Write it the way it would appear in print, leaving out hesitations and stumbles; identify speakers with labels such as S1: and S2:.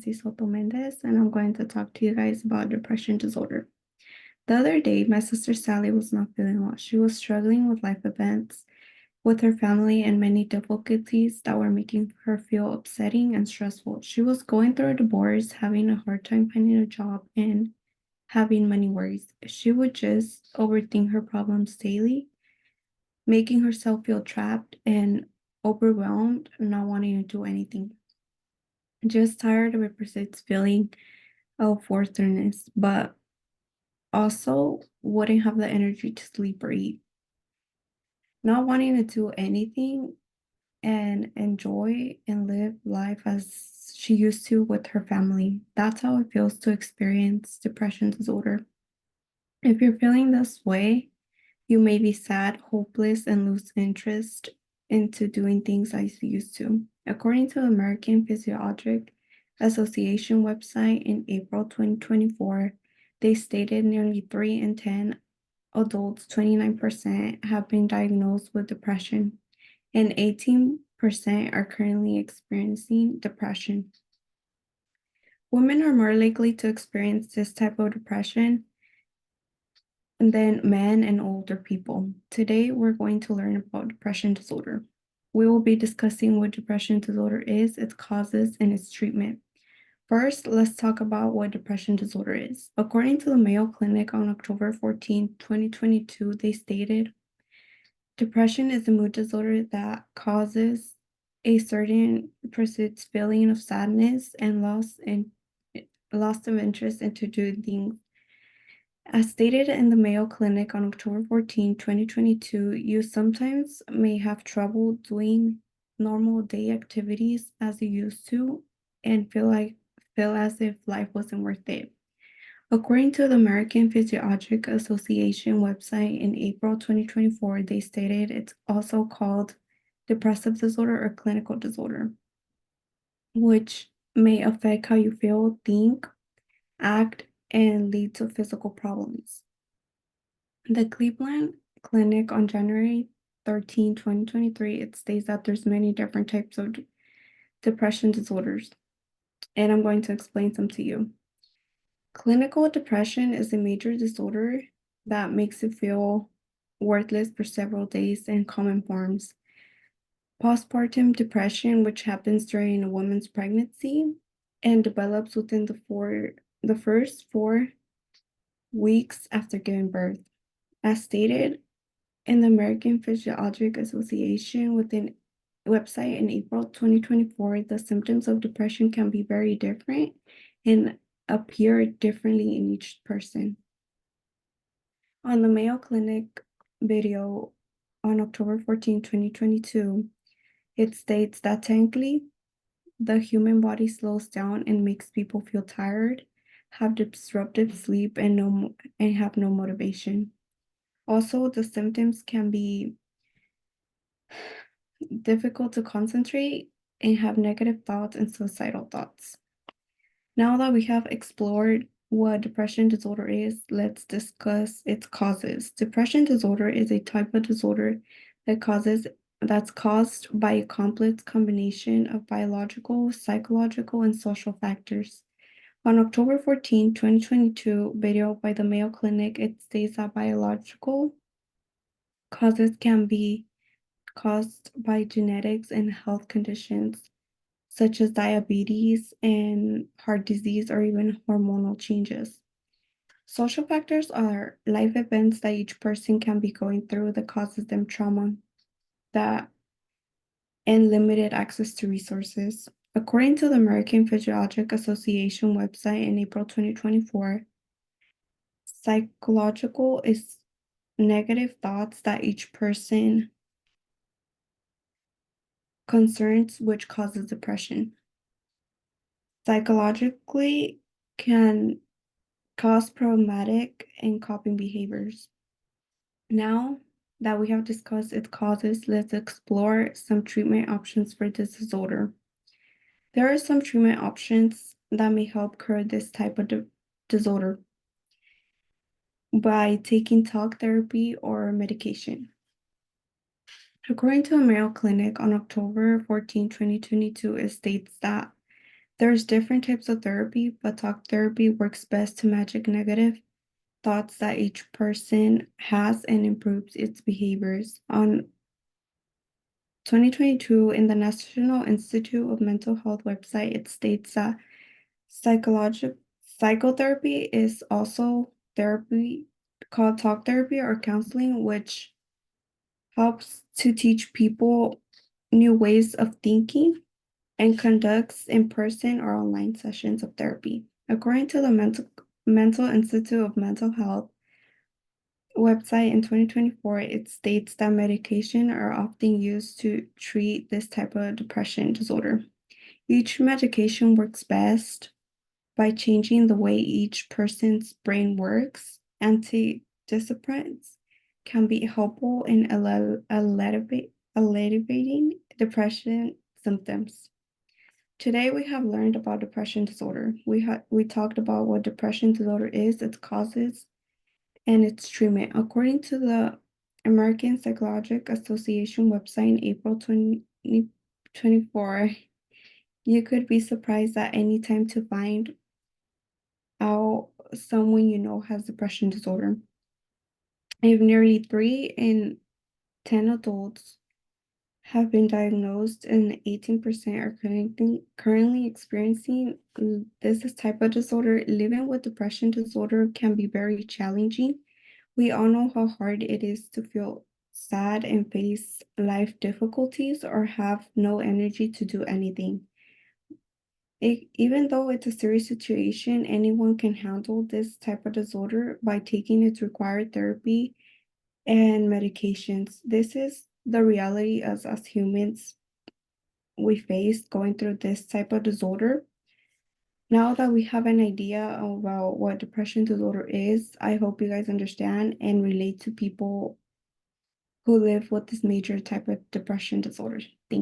S1: Soto Mendez, and I'm going to talk to you guys about depression disorder. The other day, my sister Sally was not feeling well. She was struggling with life events, with her family, and many difficulties that were making her feel upsetting and stressful. She was going through a divorce, having a hard time finding a job, and having money worries. She would just overthink her problems daily, making herself feel trapped and overwhelmed, not wanting to do anything. Just tired of a persistent feeling of worthlessness, but also wouldn't have the energy to sleep or eat. Not wanting to do anything and enjoy and live life as she used to with her family. That's how it feels to experience depression disorder. If you're feeling this way, you may be sad, hopeless, and lose interest into doing things as you used to. According to the American Physiologic Association website in April 2024, they stated nearly 3 in 10 adults, 29%, have been diagnosed with depression, and 18% are currently experiencing depression. Women are more likely to experience this type of depression than men and older people. Today, we're going to learn about depression disorder. We will be discussing what depression disorder is, its causes, and its treatment. First, let's talk about what depression disorder is. According to the Mayo Clinic on October 14, 2022, they stated, depression is a mood disorder that causes a certain persists feeling of sadness and loss of interest into doing things. As stated in the Mayo Clinic on October 14, 2022, you sometimes may have trouble doing normal day activities as you used to and feel as if life wasn't worth it. According to the American Physiologic Association website in April 2024, they stated it's also called depressive disorder or clinical disorder, which may affect how you feel, think, act, and lead to physical problems. The Cleveland Clinic on January 13, 2023, it states that there's many different types of depression disorders, and I'm going to explain some to you. Clinical depression is a major disorder that makes you feel worthless for several days in common forms. Postpartum depression, which happens during a woman's pregnancy and develops within the first 4 weeks after giving birth. As stated in the American Physiologic Association within website in April 2024, the symptoms of depression can be very different and appear differently in each person. On the Mayo Clinic video on October 14, 2022, it states that technically the human body slows down and makes people feel tired, have disrupted sleep, and have no motivation. Also, the symptoms can be difficult to concentrate and have negative thoughts and suicidal thoughts. Now that we have explored what depression disorder is, let's discuss its causes. Depression disorder is a type of disorder that's caused by a complex combination of biological, psychological, and social factors. On October 14, 2022, video by the Mayo Clinic, it states that biological causes can be caused by genetics and health conditions such as diabetes and heart disease or even hormonal changes. Social factors are life events that each person can be going through that causes them trauma that and limited access to resources. According to the American Physiologic Association website in April 2024, psychological is negative thoughts that each person concerns which causes depression. Psychologically can cause problematic and coping behaviors. Now that we have discussed its causes, let's explore some treatment options for this disorder. There are some treatment options that may help cure this type of disorder by taking talk therapy or medication. According to the Mayo Clinic on October 14, 2022, it states that There's different types of therapy, but talk therapy works best to magic negative thoughts that each person has and improves its behaviors. On 2022, in the National Institute of Mental Health website, it states that psychotherapy is also therapy called talk therapy or counseling, which helps to teach people new ways of thinking and conducts in-person or online sessions of therapy. According to the Mental Institute of Mental Health website in 2024, it states that medication are often used to treat this type of depression disorder. Each medication works best by changing the way each person's brain works. Antidepressants can be helpful in alleviating depression symptoms. Today we have learned about depression disorder. We talked about what depression disorder is, its causes, and its treatment. According to the American Psychological Association website in April 2024, you could be surprised at any time to find out someone you know has depression disorder. If nearly 3 in 10 adults have been diagnosed and 18% are currently experiencing this type of disorder, living with depression disorder can be very challenging. We all know how hard it is to feel sad and face life difficulties or have no energy to do anything. Even though it's a serious situation, anyone can handle this type of disorder by taking its required therapy and medications. This is the reality as humans we face going through this type of disorder. Now that we have an idea about what depression disorder is, I hope you guys understand and relate to people who live with this major type of depression disorder. Thank you.